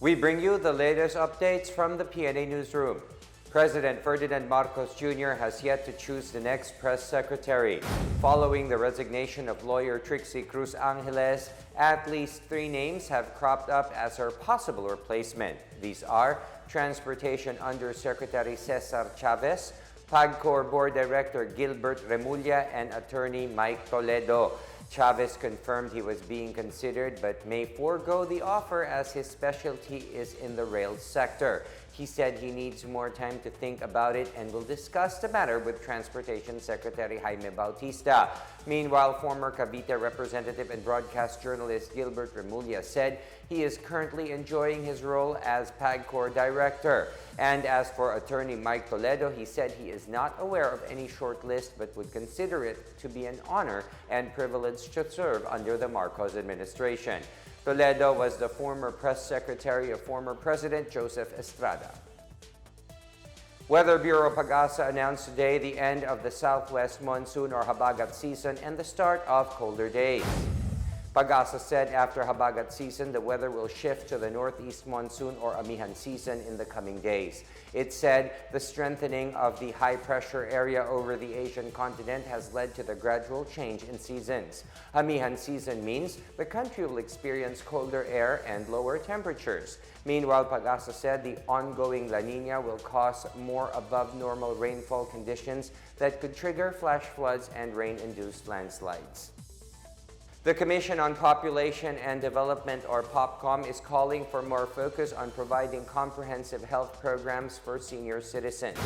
We bring you the latest updates from the Pna Newsroom. President Ferdinand Marcos Jr. has yet to choose the next press secretary. Following the resignation of lawyer Trixie Cruz Angeles, at least 3 names have cropped up as her possible replacement. These are Transportation Undersecretary Cesar Chavez, POPCOM Board Director Gilbert Remulla, and Attorney Mike Toledo. Chavez confirmed he was being considered but may forego the offer as his specialty is in the rail sector. He said he needs more time to think about it and will discuss the matter with Transportation Secretary Jaime Bautista. Meanwhile, former Cavite representative and broadcast journalist Gilbert Remulla said he is currently enjoying his role as POPCOM director. And as for attorney Mike Toledo, he said he is not aware of any shortlist but would consider it to be an honor and privilege to serve under the Marcos administration. Toledo was the former press secretary of former President Joseph Estrada. Weather Bureau Pag-asa announced today the end of the southwest monsoon or Habagat season and the start of colder days. Pag-asa said after Habagat season, the weather will shift to the northeast monsoon or Amihan season in the coming days. It said the strengthening of the high-pressure area over the Asian continent has led to the gradual change in seasons. Amihan season means the country will experience colder air and lower temperatures. Meanwhile, Pag-asa said the ongoing La Nina will cause more above-normal rainfall conditions that could trigger flash floods and rain-induced landslides. The Commission on Population and Development, or POPCOM, is calling for more focus on providing comprehensive health programs for senior citizens.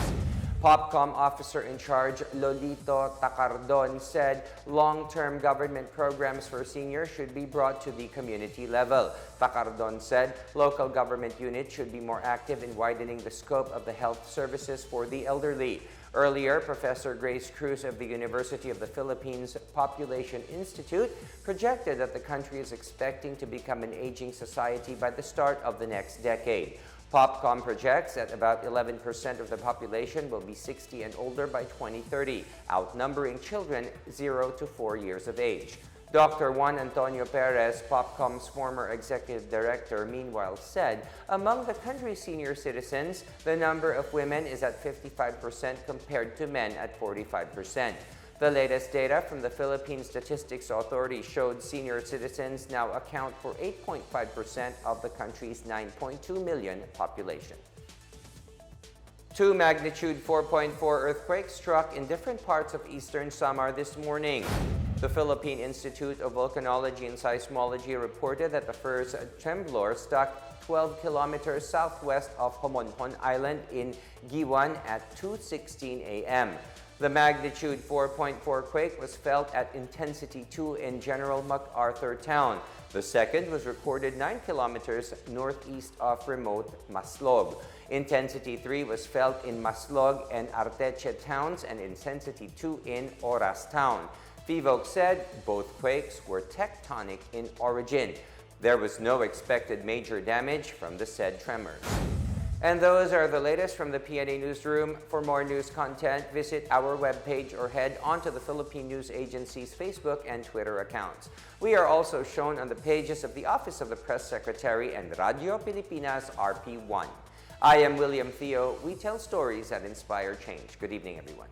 POPCOM Officer in Charge Lolito Tacardon said long-term government programs for seniors should be brought to the community level. Tacardon said local government units should be more active in widening the scope of the health services for the elderly. Earlier, Professor Grace Cruz of the University of the Philippines Population Institute projected that the country is expecting to become an aging society by the start of the next decade. POPCOM projects that about 11% of the population will be 60 and older by 2030, outnumbering children 0 to 4 years of age. Dr. Juan Antonio Perez, POPCOM's former executive director, meanwhile said among the country's senior citizens, the number of women is at 55% compared to men at 45%. The latest data from the Philippine Statistics Authority showed senior citizens now account for 8.5% of the country's 9.2 million population. 2 magnitude 4.4 earthquakes struck in different parts of Eastern Samar this morning. The Philippine Institute of Volcanology and Seismology reported that the first tremblor struck 12 kilometers southwest of Homonhon Island in Giwan at 2:16 a.m. The magnitude 4.4 quake was felt at intensity 2 in General MacArthur Town. The second was recorded 9 kilometers northeast of remote Maslog. Intensity 3 was felt in Maslog and Arteche towns and intensity 2 in Oras Town. PHIVOLC said both quakes were tectonic in origin. There was no expected major damage from the said tremors. And those are the latest from the Pna Newsroom. For more news content, visit our webpage or head onto the Philippine News Agency's Facebook and Twitter accounts. We are also shown on the pages of the Office of the Press Secretary and Radio Pilipinas RP1. I am William Theo. We tell stories that inspire change. Good evening, everyone.